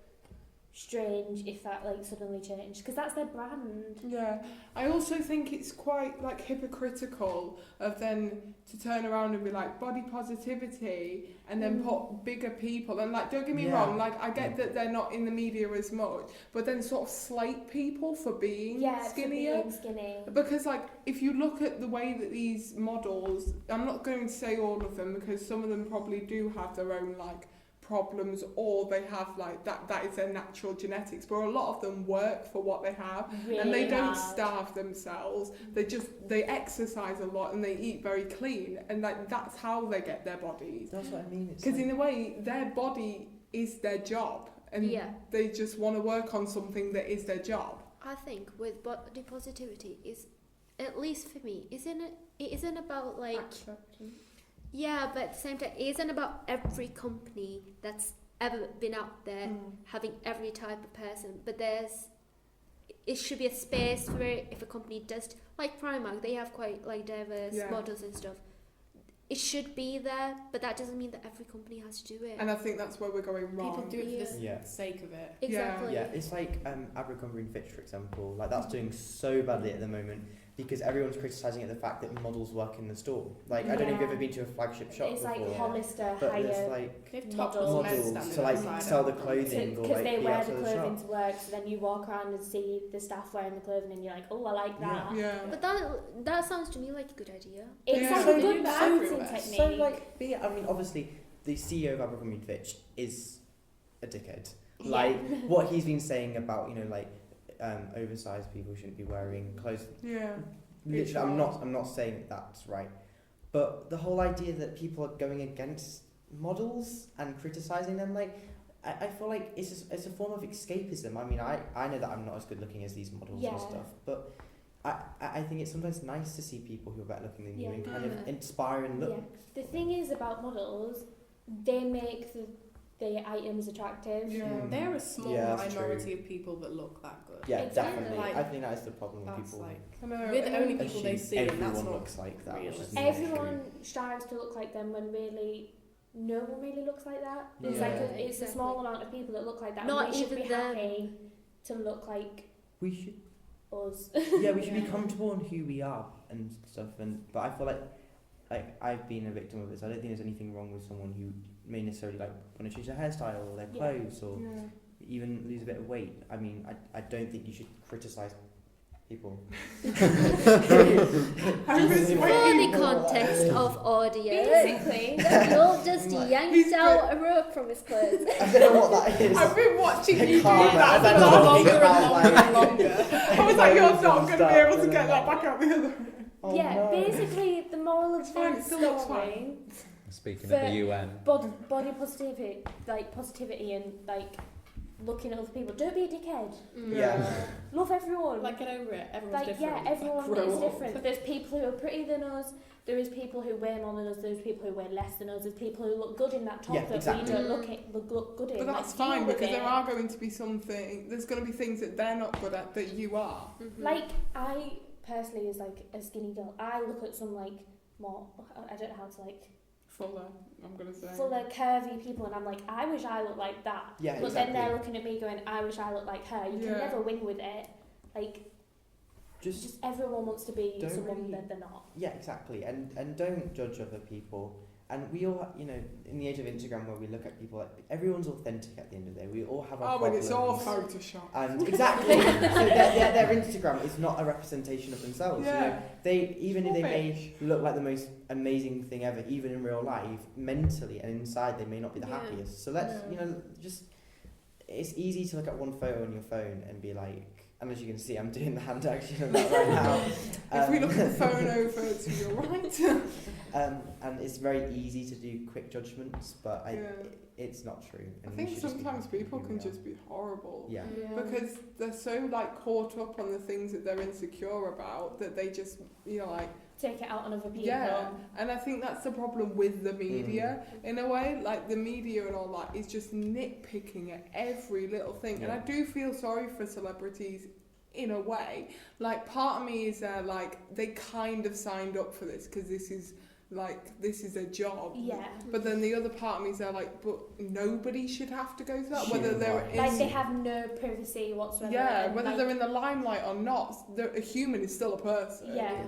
strange if that like suddenly changed, because that's their brand. Yeah, I also think it's quite like hypocritical of then to turn around and be like body positivity and then put bigger people, and like, don't get me wrong, like I get that they're not in the media as much, but then sort of slate people for being skinnier. For being skinny. Because like if you look at the way that these models, I'm not going to say all of them because some of them probably do have their own like problems, or they have like that is their natural genetics, but a lot of them work for what they have, really and they don't hard. starve themselves, they exercise a lot and they eat very clean, and like that's how they get their bodies, That's what I mean. because in a way their body is their job, and they just want to work on something that is their job. I think with body positivity is, at least for me, it isn't about like Acceptance. yeah, but at the same time, it isn't about every company that's ever been out there having every type of person, but it should be a space for it. If a company does, like Primark, they have quite like diverse models and stuff. It should be there, but that doesn't mean that every company has to do it. And I think that's where we're going wrong. People do it for the sake of it. Exactly. Yeah, it's like Abercrombie & Fitch, for example. Like that's doing so badly at the moment because everyone's criticising it, the fact that models work in the store. Like I don't know if you've ever been to a flagship shop It's before. like Hollister but hire there's like They've models models to like sell the clothing or because like they be wear the outside the clothing shop. to work, so then you walk around and see the staff wearing the clothing and you're like, oh, I like that. Yeah. But that sounds to me like a good idea. It's Yeah. like So a good do that marketing everywhere. technique. So like, I mean, obviously, the CEO of Abercrombie & Fitch is a dickhead. Like what he's been saying about like oversized people shouldn't be wearing clothes. Yeah. Literally, I'm not saying that that's right, but the whole idea that people are going against models and criticizing them, like I feel like it's a form of escapism. I mean, I know that I'm not as good looking as these models and stuff, but I think it's sometimes nice to see people who are better looking than you and kind of inspire and look. Yeah. The thing is about models, they make the items attractive. Yeah. They're a small that's minority of people that look that good. Yeah, Exactly. definitely. Like, I think that is the problem with That's people. like I know. we're the only people they assume see, and everyone that's not looks like that. Which is realistic. not Everyone strives to look like them when really no one really looks like that. It's like it's a small amount of people that look like that. Not and we should even be them. happy to look like We should. us. Yeah, we should be comfortable in who we are and stuff. But I feel like I've been a victim of this. I don't think there's anything wrong with someone who may necessarily like want to change their hairstyle or their clothes or even lose a bit of weight. I mean, I don't think you should criticize people. For the context of audio, Basically, Noel just yanked out a rope from his clothes. I don't know what that is. I've been watching you do can't, that I for don't know longer about, and longer and like- longer. I was like, you're not going to be able to get that back out the other. Oh, yeah, no. basically the moral of It's fine, the it still looks story, Speaking For- of the UN. body positivity and like looking at other people. Don't be a dickhead. Yeah. Love everyone. Like, get over it. Everyone's Like, different. yeah, everyone Grow is up. different. There's people who are prettier than us. There is people who weigh more than us. There's people who weigh less than us. There's people who look good in that top Yeah, that exactly. we don't look good in. But that's like, fine deal with because it. there are going to be there's going to be things that they're not good at that you are. Like, I personally, as like a skinny girl, I look at some like more, I don't know how to like, Fuller, I'm going to say. fuller, curvy people, and I'm like, I wish I looked like that. Yeah, But exactly. then they're looking at me going, I wish I looked like her. You can Yeah. never win with it. Like, Just everyone wants to be Don't someone really- that they're not. yeah, exactly. And don't judge other people. And we all, in the age of Instagram where we look at people, like, everyone's authentic at the end of the day. We all have our Oh, when it's all problems. Photoshop. And exactly. So their Instagram is not a representation of themselves. Yeah. They if they may Rubbish. look like the most amazing thing ever, even in real life, mentally and inside they may not be the Yeah. happiest. So let's just it's easy to look at one photo on your phone and be like, and as you can see, I'm doing the hand action of that right now. If we look at the phone over to your right. And it's very easy to do quick judgments, but it's not true. I And we think should just be sometimes happy people who can we are. just be horrible. Yeah. Because they're so like caught up on the things that they're insecure about that they just like Take it out on other people. yeah, and I think that's the problem with the media in a way. Like the media and all that is just nitpicking at every little thing, and I do feel sorry for celebrities in a way. Like part of me is like they kind of signed up for this because this is like this is a job. Yeah. But then the other part of me is there like, but nobody should have to go through that, Sure. whether they're Like they have no privacy whatsoever. yeah, and, whether like, they're in the limelight or not, a human is still a person. Yeah.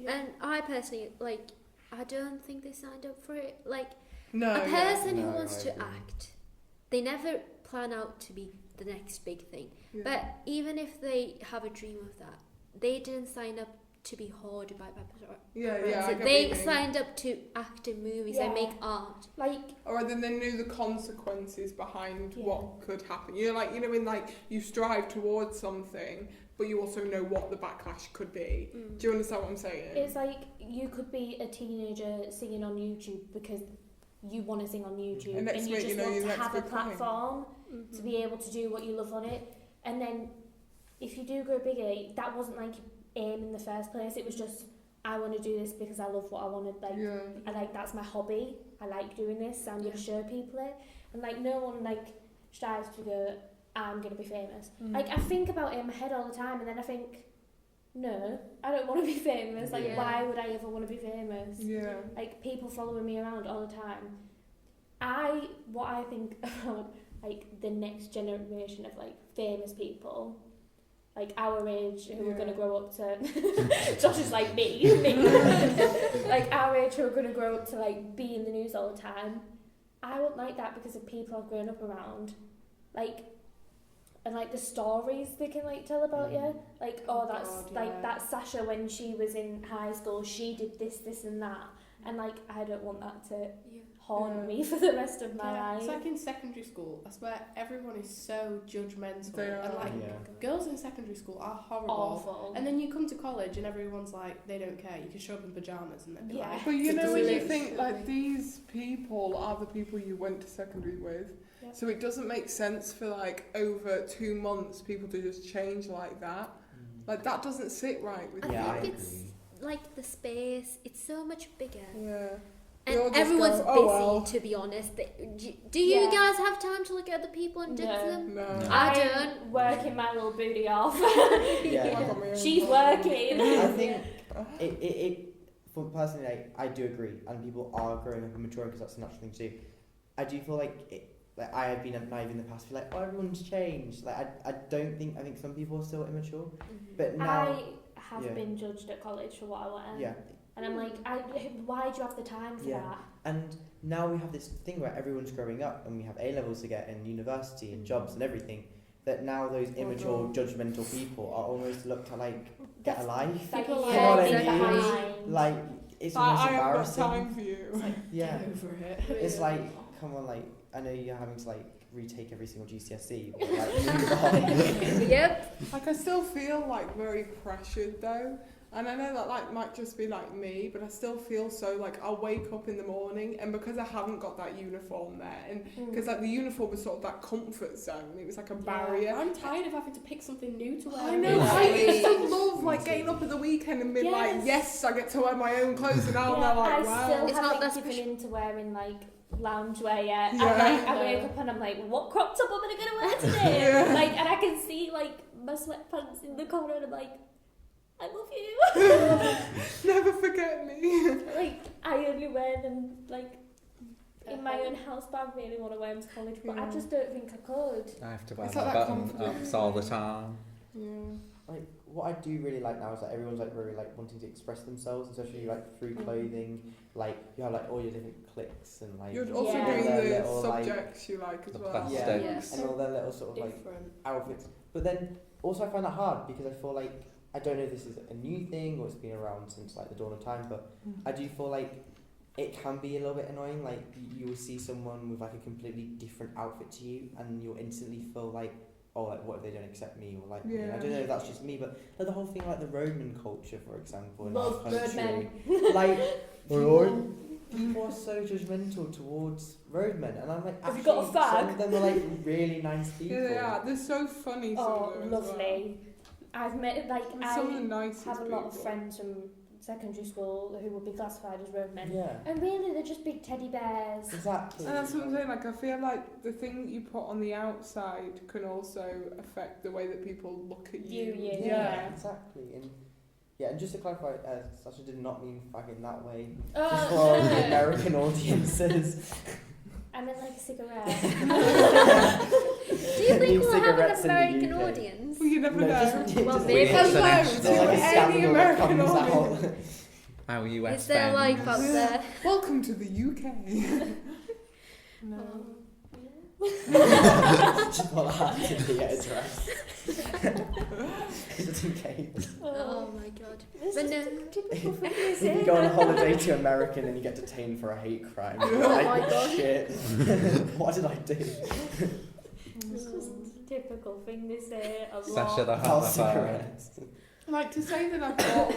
And I personally, like, I don't think they signed up for it. Like, No. a person who No, wants I to agree. act, they never plan out to be the next big thing. Yeah. But even if they have a dream of that, they didn't sign up to be hoarded by paparazzi. Yeah, I get what They you mean. signed up to act in movies Yeah. and make art. like Or then they knew the consequences behind Yeah. what could happen. You're like, when like you strive towards something, but you also know what the backlash could be. Do you understand what I'm saying? it's like you could be a teenager singing on YouTube because you want to sing on YouTube And next you week, just you know, want your to next have a big thing. platform to be able to do what you love on it. And then if you do go bigger, that wasn't like aim in the first place. It was just I want to do this because I love what I want to like. Yeah. I like that's my hobby. I like doing this. So I'm going to show people it. And like no one like strives to go, I'm going to be famous. Like I think about it in my head all the time, and then I think, no, I don't want to be famous. Like Yeah. why would I ever want to be famous? Yeah. Like people following me around all the time. What I think about like the next generation of like famous people, like our age who are Yeah. going to grow up to Josh is like me. Like our age who are going to grow up to like be in the news all the time. I wouldn't like that because of people I've grown up around, like, and like the stories they can like tell about you, like Oh that's God, like yeah. that Sasha when she was in high school, she did this and that, and like I don't want that to haunt Yeah. me for the rest of my Yeah, life. it's like in secondary school, I swear everyone is so judgmental. They And are. like Yeah. girls in secondary school are horrible. Awful. And then you come to college and everyone's like, they don't care. You can show up in pajamas and they'll be Yeah. like, But you "It know when doesn't you look think shit." like these people are the people you went to secondary with, Yep. so it doesn't make sense for like over 2 months people to just change like that. Like that doesn't sit right with I me. Yeah, I think it's agree. like the space, it's so much bigger. Yeah. They all And just everyone's go, busy, "Oh, well." to be honest. Do you Yeah. guys have time to look at other people and judge No. them? No. No. I I'm don't. working my little booty off. Yeah. I got my own She's problem. working. I think it for personally, I do agree, and people are growing up and maturing because that's a natural thing to do. I do feel like I have been naive in the past, feel like, oh, everyone's changed. Like I think some people are still immature, but now, I have yeah. been judged at college for what I wear. yeah, And I'm like, why do you have the time for Yeah. that? and now we have this thing where everyone's growing up and we have A levels to get and university and jobs and everything. That now those immature, judgmental people are almost looked to like get a life. Like, People you're like- what I leaving mean? behind. Like it's I almost haven't got embarrassing. time for you. Yeah. Get over it. It's like, come on, like, I know you're having to, like, retake every single GCSE, but, like, move on. Yep. Like I still feel like very pressured though, and I know that like might just be like me, but I still feel so like I'll wake up in the morning, and because I haven't got that uniform there, and because like the uniform was sort of that comfort zone, it was like a barrier. I'm tired of having to pick something new to wear. I know. Yeah. I used to love like getting up at the weekend and being like, Yes. yes, I get to wear my own clothes, and now Yeah, they're like, I wow. still It's not haven't that given special. in to wearing like loungewear yet. Yeah. I wake up and I'm like, what crop top am I gonna wear today? Yeah. Like, and I can see like my sweatpants in the corner, and I'm like, I love you. Never forget me. Like, I only wear them like in my own house, but I really want to wear them to college, but I Yeah. just don't think I could. I have to wear It's my like that button confidence. ups all the time. Yeah. Like, what I do really like now is that everyone's, like, really, like, wanting to express themselves, especially, like, through clothing. Like, you have, like, all your different cliques and, like, You're also Yeah. doing their the little, like, subjects you like as The well. plastic. yeah, Yes. and all their little sort of, like, Different. outfits. But then, also I find that hard because I feel like, I don't know if this is a new thing or it's been around since, like, the dawn of time, but I do feel like it can be a little bit annoying. Like, you will see someone with, like, a completely different outfit to you, and you'll instantly feel like, oh, like, what if they don't accept me? Or, like, you know, I don't know if that's just me, but like, the whole thing, like, the roadman culture, for example, in Love our country. roadmen. Like, people are so judgmental towards roadmen, and I'm like, Have you actually, got a fag? some of them are, like, really nice people. Yeah, they are. They're so funny. Some Oh, of them as well. lovely. I've met like Some of the I nicest have a lot of people. friends from secondary school who would be classified as roadmen. Yeah, And really, they're just big teddy bears. exactly. And that's what I'm saying, like, I feel like the thing that you put on the outside can also affect the way that people look at you. View you, Yeah, exactly. And Yeah, and just to clarify, Sasha did not mean fag in that way. Oh, Just for no. the American audiences. I meant like a cigarette. Do you think we'll have an Cigarettes in the American UK. audience? Well, you never know. Well, just maybe. Hello International. to like a any scandal that American comes audience. out. Our US Is there life out Yeah. there? Welcome to the UK. No. Just put that in the address. Just in case. Oh my god. It's But just no. a typical thing they If say. you go on a holiday to America and then you get detained for a hate crime, you're Oh like, my God. shit, what did I do? It's just a typical thing they say a lot. Sasha the I'll hammer. cigarettes. Like, to say that I've got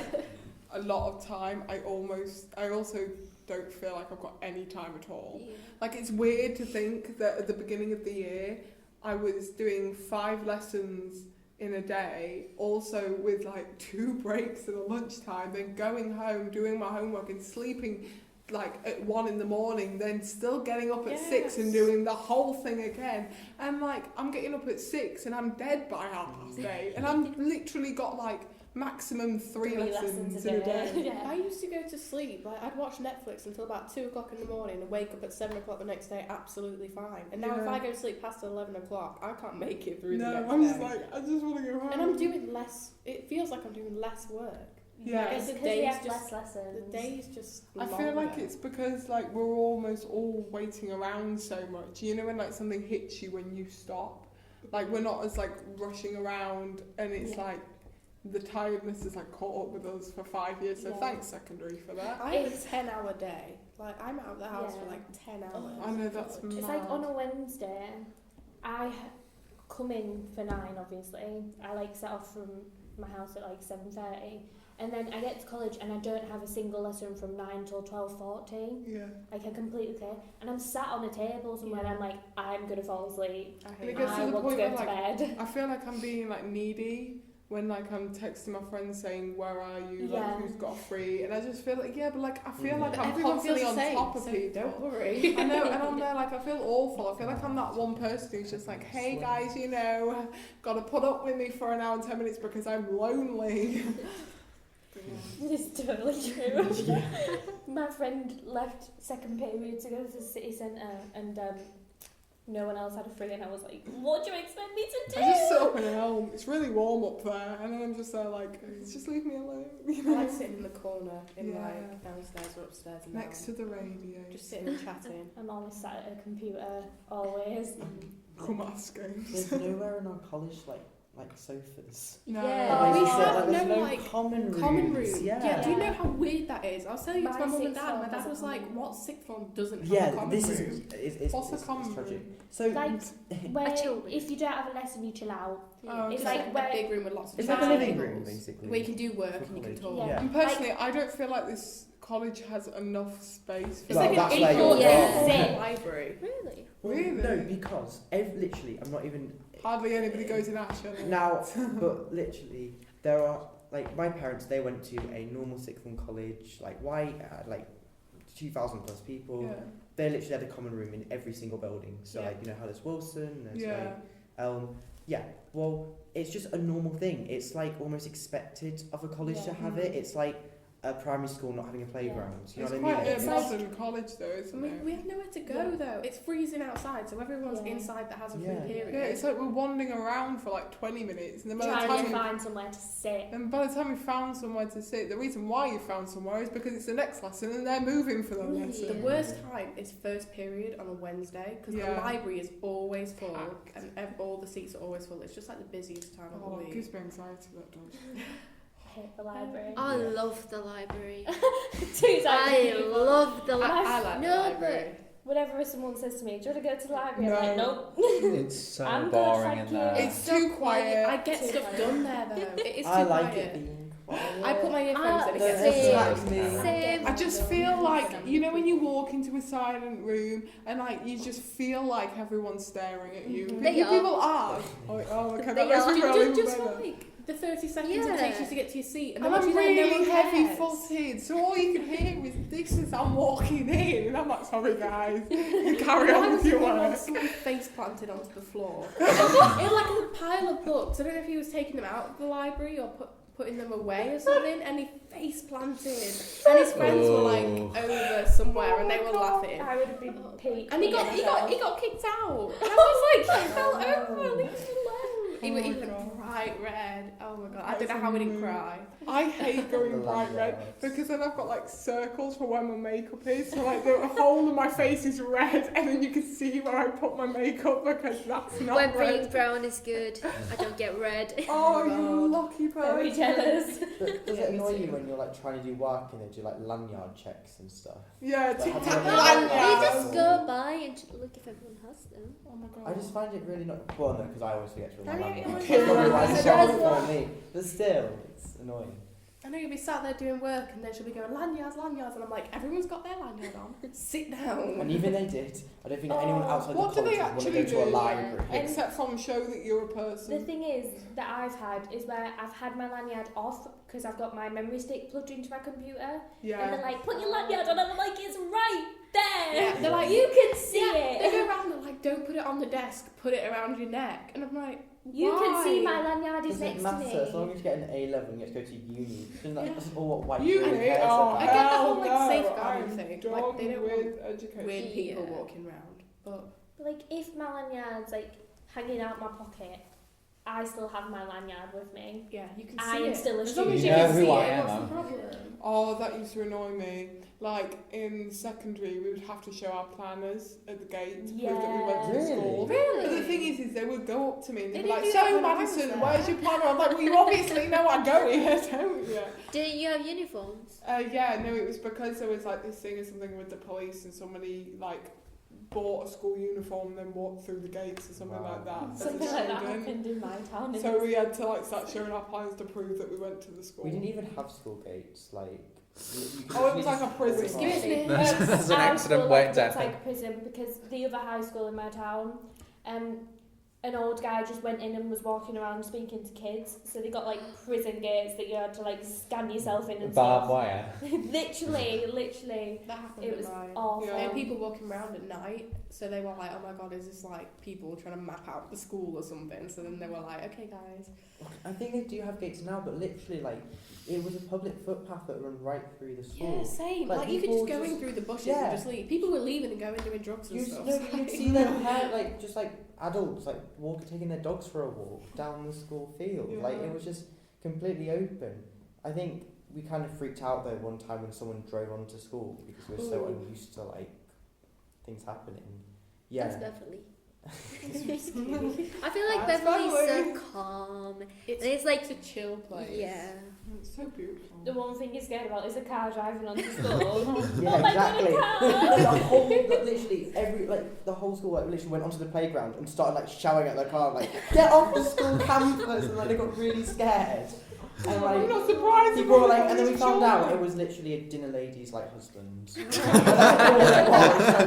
a lot of time, I also don't feel like I've got any time at all. Yeah. Like, it's weird to think that at the beginning of the year, I was doing 5 lessons in a day, also with like 2 breaks at a lunchtime, then going home, doing my homework and sleeping like at 1 in the morning, then still getting up at 6 and doing the whole thing again. And like, I'm getting up at 6 and I'm dead by 8:30, and I'm literally got like maximum 3 lessons in a day. Yeah. I used to go to sleep, like I'd watch Netflix until about 2 o'clock in the morning and wake up at 7 o'clock the next day absolutely fine. And now if Yeah. I go to sleep past 11 o'clock, I can't make it through the No, next I'm day. just like, I just want to go home. And I'm doing less, it feels like I'm doing less work. Yeah. I guess Because the we days have just, less lessons. the days just I feel like longer. it's because like we're almost all waiting around so much. You know when like something hits you when you stop? Like we're not as like rushing around, and it's Yeah. like the tiredness is like caught up with us for 5 years. So Yeah. thanks secondary for that. I have a 10-hour day. Like I'm out of the house for Yeah. like 10 hours. I know that's It's mad. like on a Wednesday, I come in for 9 obviously. I like set off from my house at like 7:30, and then I get to college and I don't have a single lesson from 9 till 12:40. Yeah. Like I completely clear, and I'm sat on a table somewhere and I'm like, I'm gonna fall asleep. I And hate it gets it. to I the want to point go where, to bed. I feel like I'm being like needy when like I'm texting my friends saying where are you, Yeah. like who's got free, and I just feel like but like I feel like But I'm everyone feels constantly the on same, top of so people. don't worry. I know, and I'm there like I feel awful. I feel like I'm that one person who's just like, hey guys, you know, gotta put up with me for an hour and 10 minutes because I'm lonely. It's totally true. My friend left second period to go to the city centre, and no one else had a free, and I was like, what do you expect me to do? I just sit up in an elm. It's really warm up there, and then I'm just there like, just leave me alone. You I know? like sitting in the corner in Yeah. like downstairs or upstairs and Next to the radio. just sitting and chatting. I'm always sat at a computer, always. Come ask games. There's nowhere in our college like sofas. No. Yeah. Oh, we Places have like, there's no, no like, common rooms. Common room. Yeah. Do you know how weird that is? I was telling it to My my mum and sixth dad. form My dad has a was like, common "What sixth form doesn't have a Yeah, common this room?" is What's a it's common tragic. room? So Like where chill room. if you don't have a lesson, you chill out. Oh, It's It's like like where- a big room with lots of it's like a chairs, living room tables, basically. where you can do work For and you can college. talk. Yeah. And personally, I don't feel like this college has enough space for It's Well, like that's an where equal you're wrong. library. Really? Really? No, because literally, I'm not even Hardly anybody goes in Ayesha. now, but literally, there are like my parents. They went to a normal sixth form college, like Wyke, like 2,000 plus people. Yeah. They literally had a common room in every single building. So Yeah. like you know how there's Wilson, there's Yeah. like yeah. Well, it's just a normal thing. It's like almost expected of a college to Yeah. have it. It's like a primary school not having a playground. You know It's what I quite mean? a It's modern college though, I isn't mean, it? we have nowhere to go Yeah. though. It's freezing outside, so everyone's Yeah. inside that has a free Yeah. period. Yeah, it's like we're wandering around for like 20 minutes, and then by the Trying time to find somewhere to sit. we found somewhere to sit, the reason why you found somewhere is because it's the next lesson and they're moving for the Really? lesson. The worst time is first period on a Wednesday because Yeah. the library is always full Packed. and all the seats are always full. It's just like the busiest time of Oh, the it week. gives me anxiety, that does. I hate the library. I Yeah. love the library. Two I love the I library. like No, the library. Whenever someone says to me, do you want to go to the library? No. I'm like, nope. It's so I'm good, boring thank in you. there. It's too quiet. I get Too stuff quiet. done there though. It is too I like quiet. it being quiet. I put my earphones in. It No, gets that's distracted. like me. Same. I just feel like, you know when you walk into a silent room and like you just feel like everyone's staring at you. Mhm. They are. People are. Oh, okay, that They makes me are. feel even Just better. for like the 30 seconds Yeah. it takes you to get to your seat, and And then I'm once you're there, no really one heavy cares. footed, so all you can hear is this as I'm walking in, and I'm like, sorry guys, you carry I on was with your the one work. somebody face planted onto the floor. In like a pile of books. I don't know if he was taking them out of the library or putting them away or something, and he face planted, and his friends were like over somewhere, and they were laughing. I would have been peaked. And he got kicked out. And I was like, he fell over, leave him alone. He went bright red. Oh my god, I don't know how we didn't cry. I hate going bright red because then I've got like circles for where my makeup is, so like the whole of my face is red, and then you can see where I put my makeup because that's not When red. being brown is good, I don't get red. Oh, you lucky Very person. jealous. But does it annoy you when you're like trying to do work and they do like lanyard checks and stuff? Yeah, Like, tic have tac you No, ever- lanyards. they just go by and look if everyone has them. Oh my god. I just find it really not. Well, no, because I always forget to bring my Oh, yeah, lanyard. yeah, That's probably why yeah. it's Yeah. not for me. But still, it's annoying. I know you'll be sat there doing work, and then she'll be going lanyards, lanyards, and I'm like, everyone's got their lanyard on. Sit down. And even they did. I don't think anyone Oh, outside what the do they college would want to actually go to a do? library. Except from show that you're a The person. thing is that I've had is where I've had my lanyard off because I've got my memory stick plugged into my computer, and Yeah. they're like, "Put your lanyard on," and I'm like, "It's right there." Yeah, they're like, "You can see They it. go around and like, don't put it on the desk, put it around your neck. And I'm like, You can see why? my lanyard is Doesn't next it to matter as long me." as you get an A level and you get to go to uni? Isn't that Yeah. that's all what white Uni? people cares Oh, about? I get the hell whole, like, no. safeguarding I'm thing. done Like, they don't with education. weird people Yeah. walking around. But But like, if my lanyard's like hanging out my pocket, I still have my lanyard with me. yeah, you can I see am it. still a As long as student. you You know can who see I it, am, what's the I'm- problem? Oh, that used to annoy me. Like in secondary, we would have to show our planners at the gate to prove that we went to Really? school. Really? But the thing is they would go up to me and They they'd be didn't like, do that "So, when I was Madison, there." where's your planner?" I'm like, "Well, you obviously know I go here, don't you?" Didn't you have uniforms? Yeah, no, it was because there was like this thing or something with the police and somebody like bought a school uniform and then walked through the gates or something Wow. like that. as a Something like that student. happened in my town. So we had to like start showing our plans to prove that we went to the school. We didn't even have school gates. Like, you could Oh, it was just- like a prison. Excuse me. There's an Our accident school, waiting like, to looks happen. like a prison because the other high school in my town, an old guy just went in and was walking around speaking to kids. So they got like prison gates that you had to like scan yourself in and Barbed stuff. wire. literally, That happened it at was mine. awful. Yeah. They had people walking around at night, so they were like, oh my god, is this like people trying to map out the school or something? So then they were like, okay guys. I think they do have gates now, but literally, like, it was a public footpath that ran right through the school. Yeah, same. Like, Like, you could just people go in just- through the bushes yeah. and just leave. People were leaving and going doing drugs and You stuff. know, you'd see them like just like adults like taking their dogs for a walk down the school field. Like Yeah. it was just completely open. I think we kind of freaked out though one time when someone drove onto school because we were so Ooh. unused to like things happening. That's Yeah. Beverly. I feel like That's Beverly's Beverly. so calm. It's, And it's like, it's a chill place. yeah. It's so beautiful. The one thing you're scared about is a car driving onto school. Yeah, Oh my exactly. God, The whole, literally every like the whole school like literally went onto the playground and started like shouting at their car like get off the school campus and like they got really scared. And I'm like not surprised. people were like, and then we It's found out children. it was literally a dinner lady's like husband. That's all it was. So